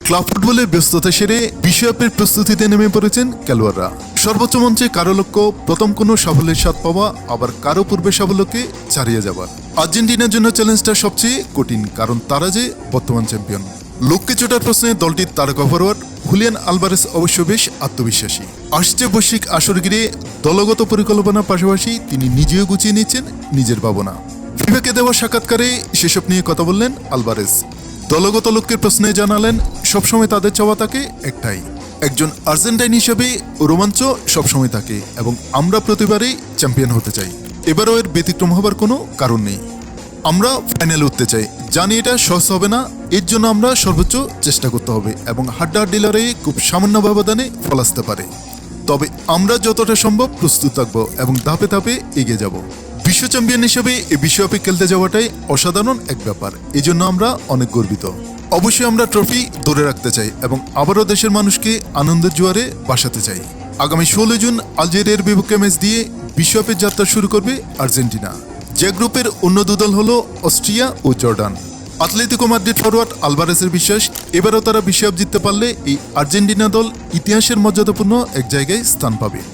Club ফুটবলে ব্যস্ততা সেরে বিশ্বকাপের প্রস্তুতিতে নেমে পড়েছেন খেলোয়াড়রা। সর্বোচ্চ মঞ্চে কারো লক্ষ্য প্রথম কোনো সাফল্যের স্বাদ পাওয়া, আবার কারো পূর্বে সাফল্যকে ছাড়িয়ে যাবার। আর্জেন্টিনার জন্য চ্যালেঞ্জটা সবচেয়ে কঠিন, কারণ তারা যে বর্তমান চ্যাম্পিয়ন। লক্ষ্যে চোটার প্রশ্নে দলটির তারকা ফরোয়ার্ড হুলিয়ান আলভারেস অবশ্য বেশ আত্মবিশ্বাসী। আসছে বৈশ্বিক আসর ঘিরে দলগত পরিকল্পনার পাশাপাশি তিনি নিজেও গুছিয়ে নিচ্ছেন নিজের ভাবনা। ফিফাকে দেওয়া সাক্ষাৎকারে সেসব নিয়ে কথা বললেন আলভারেস। দলগত লক্ষ্যের প্রশ্নে জানালেন, সবসময় তাদের চাওয়া থাকে একটাই, একজন আর্জেন্টাইন হিসেবে রোমাঞ্চ সবসময় থাকে এবং আমরা প্রতিবারই চ্যাম্পিয়ন হতে চাই। এবারও এর ব্যতিক্রম হবার কোনো কারণ নেই। আমরা ফাইনালে উঠতে চাই, জানি এটা সহজ হবে না, এর জন্য আমরা সর্বোচ্চ চেষ্টা করতে হবে এবং হাড্ডাহাড্ডি লড়াইয়ে খুব সামান্য ব্যবধানে ফল আসতে পারে। তবে আমরা যতটা সম্ভব প্রস্তুত থাকবো এবং ধাপে ধাপে এগিয়ে যাব। বিশ্ব চ্যাম্পিয়ন হিসেবে এই বিশ্বকাপে খেলতে যাওয়াটাই অসাধারণ এক ব্যাপার, এজন্য আমরা অনেক গর্বিত। অবশ্যই আমরা ট্রফি ধরে রাখতে চাই এবং আবারও দেশের মানুষকে আনন্দের জোয়ারে ভাসাতে চাই। আগামী 16 জুন আলজেরিয়ার বিপক্ষে ম্যাচ দিয়ে বিশ্বকাপের যাত্রা শুরু করবে আর্জেন্টিনা। যে গ্রুপের অন্য দুদল হলো অস্ট্রিয়া ও জর্ডান। আতলেতিকো মাদ্রিদ ফরোয়ার্ড আলভারেসের বিশ্বাস, এবারও তারা বিশ্বকাপ জিততে পারলে এই আর্জেন্টিনা দল ইতিহাসের মর্যাদাপূর্ণ এক জায়গায় স্থান পাবে।